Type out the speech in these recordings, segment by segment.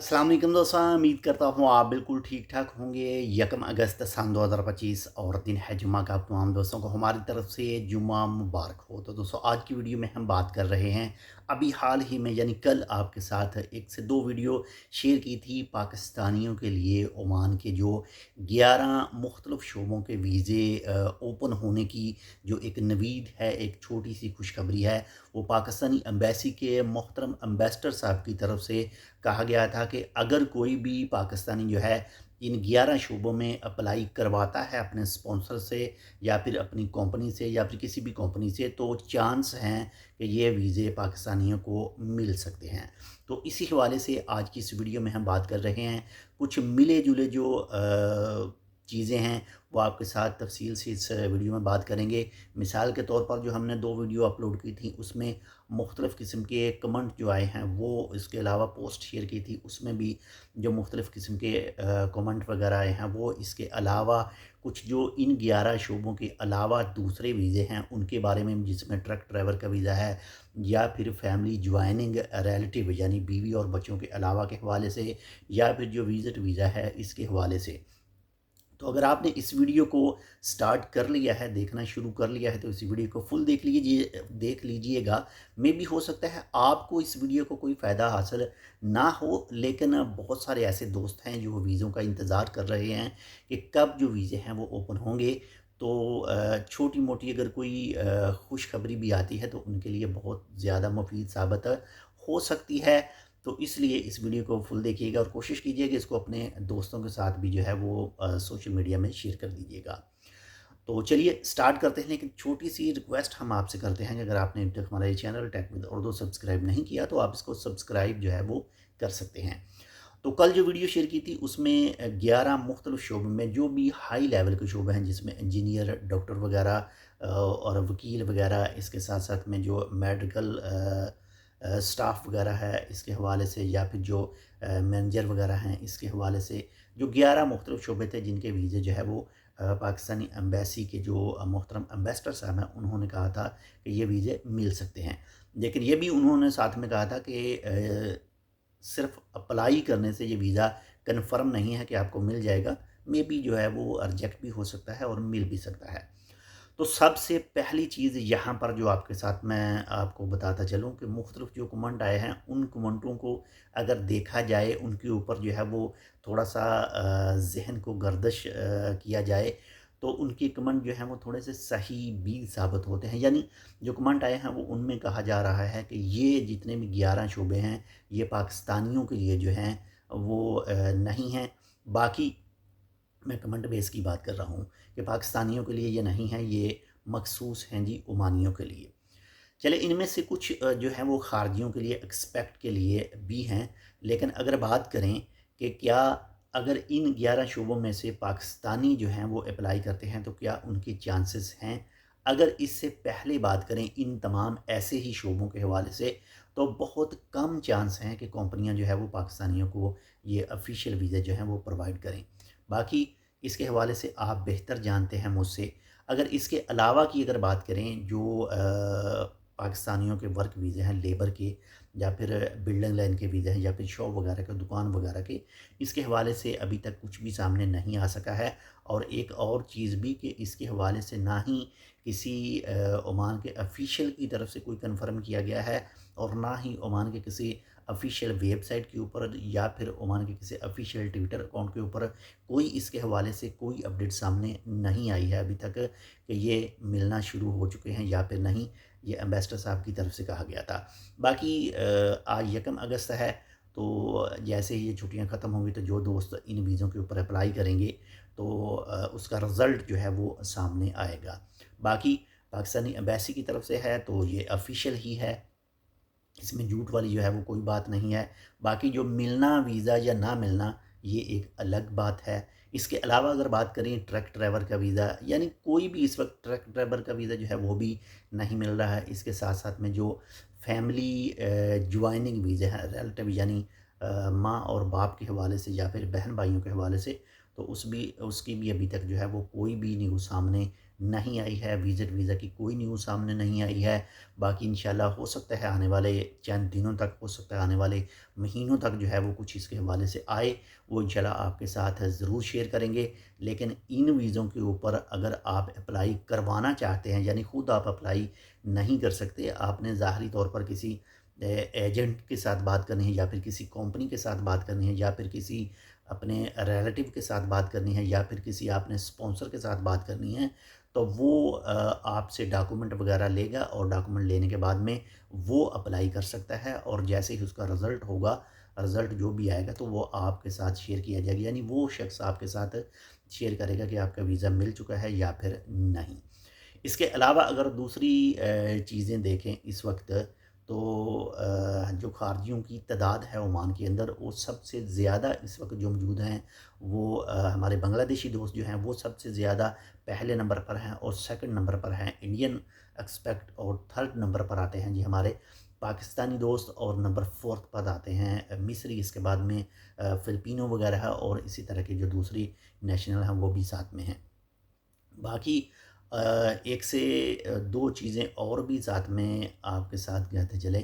अस्सलाम वालेकुम दोस्तों, उम्मीद करता हूँ आप बिल्कुल ठीक ठाक होंगे। 1 अगस्त सन 2025 और दिन है जुम्मा का। आप तमाम दोस्तों को हमारी तरफ से जुम्मा मुबारक हो। तो दोस्तों, आज की वीडियो में हम बात कर रहे हैं, अभी हाल ही में यानी कल आपके साथ 1 से 2 वीडियो शेयर की थी पाकिस्तानियों के लिए ओमान के जो 11 मुख्तलिफ शोबों के वीज़े ओपन होने की जो एक नवीद है, एक छोटी सी खुशखबरी है। वो पाकिस्तानी एम्बेसी के मोहतरम एम्बेसडर साहब की तरफ से कहा गया था कि अगर कोई भी पाकिस्तानी जो है इन 11 शोबों में अप्लाई करवाता है अपने स्पॉन्सर से या फिर अपनी कंपनी से या फिर किसी भी कंपनी से, तो चांस हैं कि ये वीज़े पाकिस्तानियों को मिल सकते हैं। तो इसी हवाले से आज की इस वीडियो में हम बात कर रहे हैं। कुछ मिले जुले जो चीज़ें हैं वो आपके साथ तफसील से इस वीडियो में बात करेंगे। मिसाल के तौर पर जो हमने 2 वीडियो अपलोड की थी उसमें मुख्तलिफ़ किस्म के कमेंट जो आए हैं, वो इसके अलावा पोस्ट शेयर की थी उसमें भी जो मुख्तलिफ़ किस्म के कमेंट वगैरह आए हैं, वो इसके अलावा कुछ जो इन 11 शोबों के अलावा दूसरे वीज़े हैं उनके बारे में, जिसमें ट्रक ड्राइवर का वीज़ा है या फिर फैमिली ज्वाइनिंग रिलेटिव यानी बीवी और बच्चों के अलावा के हवाले से, या फिर जो विज़िट वीज़ा है इसके हवाले से। तो अगर आपने इस वीडियो को स्टार्ट कर लिया है, देखना शुरू कर लिया है, तो इस वीडियो को फुल देख लीजिएगा। मे भी हो सकता है आपको इस वीडियो को कोई फ़ायदा हासिल ना हो, लेकिन बहुत सारे ऐसे दोस्त हैं जो वीज़ों का इंतज़ार कर रहे हैं कि कब जो वीज़े हैं वो ओपन होंगे। तो छोटी मोटी अगर कोई खुशखबरी भी आती है तो उनके लिए बहुत ज़्यादा मुफीद साबित हो सकती है। तो इसलिए इस वीडियो को फुल देखिएगा और कोशिश कीजिए कि इसको अपने दोस्तों के साथ भी जो है वो सोशल मीडिया में शेयर कर दीजिएगा। तो चलिए स्टार्ट करते हैं, लेकिन छोटी सी रिक्वेस्ट हम आपसे करते हैं कि अगर आपने अभी तक हमारा ये channel tech with Urdu subscribe नहीं किया तो आप इसको सब्सक्राइब जो है वो कर सकते हैं। तो कल जो वीडियो शेयर की थी उसमें 11 मुख्तलिफ शोबे में जो भी हाई लेवल के शोबे हैं, जिसमें इंजीनियर, डॉक्टर वगैरह और वकील वगैरह, इसके साथ साथ में जो मेडिकल स्टाफ वगैरह है इसके हवाले से, या फिर जो मैनेजर वगैरह हैं इसके हवाले से, जो 11 मुख्तलिफ शोबे थे जिनके वीज़े जो है वो पाकिस्तानी एम्बेसी के जो मोहतरम एम्बेसडर साहब हैं उन्होंने कहा था कि ये वीज़े मिल सकते हैं। लेकिन ये भी उन्होंने साथ में कहा था कि सिर्फ अप्लाई करने से ये वीज़ा कन्फर्म नहीं है कि आपको मिल जाएगा। मे बी जो है वो रिजेक्ट भी हो सकता है और मिल भी सकता है। तो सबसे पहली चीज़ यहाँ पर जो आपके साथ मैं आपको बताता चलूँ कि मुख्तलिफ जो कमेंट आए हैं उन कमेंटों को अगर देखा जाए, उनके ऊपर जो है वो थोड़ा-सा ज़हन को गर्दिश किया जाए, तो उनके कमेंट जो हैं वो थोड़े से सही भी साबित होते हैं। यानी जो कमेंट आए हैं वो उनमें कहा जा रहा है कि ये जितने भी 11 शोबे हैं, ये पाकिस्तानियों के लिए जो हैं वो नहीं हैं। बाकी मैं कमेंट बेस की बात कर रहा हूँ कि पाकिस्तानियों के लिए ये नहीं है, ये मखसूस हैं जी ओमानियों के लिए। चले इनमें से कुछ जो हैं वो खारजियों के लिए, एक्सपेक्ट के लिए भी हैं। लेकिन अगर बात करें कि क्या अगर इन 11 शोबों में से पाकिस्तानी जो हैं वो अप्लाई करते हैं तो क्या उनकी चांसेस हैं? अगर इससे पहले बात करें इन तमाम ऐसे ही शोबों के हवाले से, तो बहुत कम चांस हैं कि कंपनियां जो है वो पाकिस्तानियों को ये ऑफिशियल वीज़े जो हैं वो प्रोवाइड करें। बाकी इसके हवाले से आप बेहतर जानते हैं मुझसे। अगर इसके अलावा की अगर बात करें, जो पाकिस्तानियों के वर्क वीज़े हैं, लेबर के या फिर बिल्डिंग लाइन के वीज़े हैं या फिर शॉप वगैरह के, दुकान वगैरह के, इसके हवाले से अभी तक कुछ भी सामने नहीं आ सका है। और एक और चीज़ भी कि इसके हवाले से ना ही किसी ओमान के ऑफिशियल की तरफ से कोई कंफर्म किया गया है और ना ही ओमान के किसी ऑफिशियल वेबसाइट के ऊपर या फिर ओमान के किसी ऑफिशियल ट्विटर अकाउंट के ऊपर कोई इसके हवाले से कोई अपडेट सामने नहीं आई है अभी तक कि ये मिलना शुरू हो चुके हैं या फिर नहीं। ये एम्बेसडर साहब की तरफ से कहा गया था। बाकी आज 1 अगस्त है, तो जैसे ही ये छुट्टियां ख़त्म होंगी तो जो दोस्त इन वीज़ों के ऊपर अप्लाई करेंगे तो उसका रिज़ल्ट जो है वो सामने आएगा। बाकी पाकिस्तानी एम्बेसी की तरफ से है तो ये ऑफिशियल ही है, इसमें झूठ वाली जो है वो कोई बात नहीं है। बाकी जो मिलना वीज़ा या ना मिलना, ये एक अलग बात है। इसके अलावा अगर बात करें ट्रक ड्राइवर का वीज़ा, यानी कोई भी इस वक्त ट्रक ड्राइवर का वीज़ा जो है वो भी नहीं मिल रहा है। इसके साथ साथ में जो फैमिली ज्वाइनिंग वीज़ा है, रिलेटिव यानी माँ और बाप के हवाले से या फिर बहन भाइयों के हवाले से, تو اس کی بھی ابھی تک جو ہے وہ کوئی بھی نیوز سامنے نہیں آئی ہے، وزٹ ویزا کی کوئی نیوز سامنے نہیں آئی ہے۔ باقی انشاءاللہ ہو سکتا ہے آنے والے چند دنوں تک، ہو سکتا ہے آنے والے مہینوں تک جو ہے وہ کچھ اس کے حوالے سے آئے، وہ انشاءاللہ آپ کے ساتھ ضرور شیئر کریں گے۔ لیکن ان ویزوں کے اوپر اگر آپ اپلائی کروانا چاہتے ہیں، یعنی خود آپ اپلائی نہیں کر سکتے، آپ نے ظاہری طور پر کسی ایجنٹ کے ساتھ بات کرنی ہے، یا پھر کسی کمپنی کے ساتھ بات کرنی ہے، یا پھر کسی اپنے ریلیٹیو کے ساتھ بات کرنی ہے، یا پھر کسی آپ نے اسپانسر کے ساتھ بات کرنی ہے، تو وہ آپ سے ڈاکومنٹ وغیرہ لے گا، اور ڈاکومنٹ لینے کے بعد میں وہ اپلائی کر سکتا ہے، اور جیسے ہی اس کا رزلٹ ہوگا، رزلٹ جو بھی آئے گا تو وہ آپ کے ساتھ شیئر کیا جائے گا، یعنی وہ شخص آپ کے ساتھ شیئر کرے گا کہ آپ کا ویزا مل چکا ہے یا پھر نہیں۔ اس کے علاوہ اگر دوسری چیزیں دیکھیں اس وقت، تو جو خارجیوں کی تعداد ہے عمان کے اندر، وہ سب سے زیادہ اس وقت جو موجود ہیں وہ ہمارے بنگلہ دیشی دوست جو ہیں وہ سب سے زیادہ پہلے نمبر پر ہیں، اور سیکنڈ نمبر پر ہیں انڈین ایکسپیکٹ، اور تھرڈ نمبر پر آتے ہیں جی ہمارے پاکستانی دوست، اور نمبر فورتھ پر آتے ہیں مصری، اس کے بعد میں فلپینو وغیرہ ہے، اور اسی طرح کی جو دوسری نیشنل ہیں وہ بھی ساتھ میں ہیں۔ باقی ایک سے دو چیزیں اور بھی ساتھ میں آپ کے ساتھ کہتے چلیں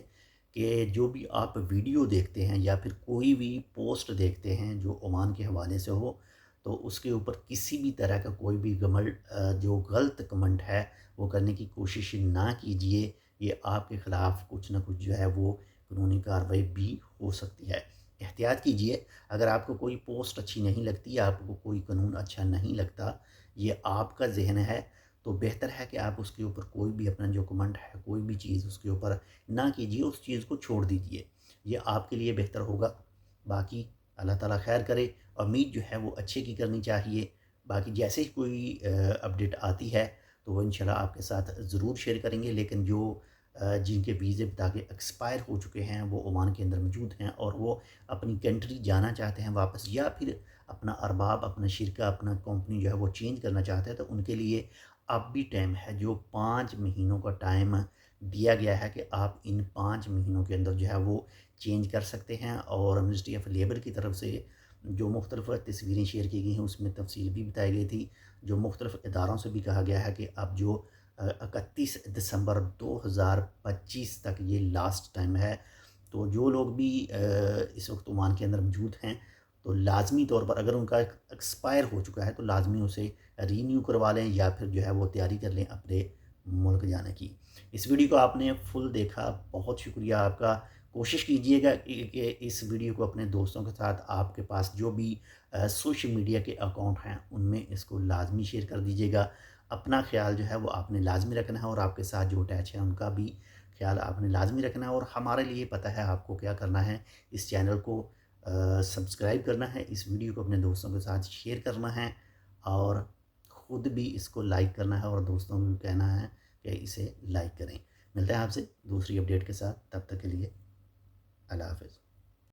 کہ جو بھی آپ ویڈیو دیکھتے ہیں یا پھر کوئی بھی پوسٹ دیکھتے ہیں جو عمان کے حوالے سے ہو، تو اس کے اوپر کسی بھی طرح کا کوئی بھی جو غلط کمنٹ ہے وہ کرنے کی کوشش نہ کیجیے، یہ آپ کے خلاف کچھ نہ کچھ جو ہے وہ قانونی کارروائی بھی ہو سکتی ہے۔ احتیاط کیجیے، اگر آپ کو کوئی پوسٹ اچھی نہیں لگتی، آپ کو کوئی قانون اچھا نہیں لگتا، یہ آپ کا ذہن ہے، تو بہتر ہے کہ آپ اس کے اوپر کوئی بھی اپنا جو کمنٹ ہے، کوئی بھی چیز اس کے اوپر نہ کیجیے، اس چیز کو چھوڑ دیجیے، یہ آپ کے لیے بہتر ہوگا۔ باقی اللہ تعالیٰ خیر کرے، امید جو ہے وہ اچھے کی کرنی چاہیے۔ باقی جیسے ہی کوئی اپڈیٹ آتی ہے تو وہ انشاءاللہ آپ کے ساتھ ضرور شیئر کریں گے، لیکن جو جن کے ویزے تاکہ ایکسپائر ہو چکے ہیں وہ عمان کے اندر موجود ہیں، اور وہ اپنی کنٹری جانا چاہتے ہیں واپس، یا پھر اپنا ارباب، اپنا شرکہ، اپنا کمپنی جو ہے وہ چینج کرنا چاہتے ہیں، تو ان کے لیے اب بھی ٹائم ہے، جو 5 مہینوں کا ٹائم دیا گیا ہے کہ آپ ان 5 مہینوں کے اندر جو ہے وہ چینج کر سکتے ہیں۔ اور منسٹری آف لیبر کی طرف سے جو مختلف تصویریں شیئر کی گئی ہیں اس میں تفصیل بھی بتائی گئی تھی، جو مختلف اداروں سے بھی کہا گیا ہے کہ اب جو 31 دسمبر 2025 تک یہ لاسٹ ٹائم ہے، تو جو لوگ بھی اس وقت عمان کے اندر موجود ہیں تو لازمی طور پر اگر ان کا ایکسپائر ہو چکا ہے تو لازمی اسے رینیو کروا لیں، یا پھر جو ہے وہ تیاری کر لیں اپنے ملک جانے کی۔ اس ویڈیو کو آپ نے فل دیکھا، بہت شکریہ آپ کا۔ کوشش کیجئے گا کہ اس ویڈیو کو اپنے دوستوں کے ساتھ، آپ کے پاس جو بھی سوشل میڈیا کے اکاؤنٹ ہیں ان میں اس کو لازمی شیئر کر دیجیے گا۔ اپنا خیال جو ہے وہ آپ نے لازمی رکھنا ہے، اور آپ کے ساتھ جو اٹیچ ہیں ان کا بھی خیال آپ نے لازمی رکھنا ہے، اور ہمارے لیے پتہ ہے آپ کو کیا کرنا ہے، اس چینل کو سبسکرائب کرنا ہے، اس ویڈیو کو اپنے دوستوں کے ساتھ شیئر کرنا ہے، اور خود بھی اس کو لائک کرنا ہے، اور دوستوں کو بھی کہنا ہے کہ اسے لائک کریں۔ ملتے ہیں آپ سے دوسری اپڈیٹ کے ساتھ، تب تک کے لیے اللہ حافظ۔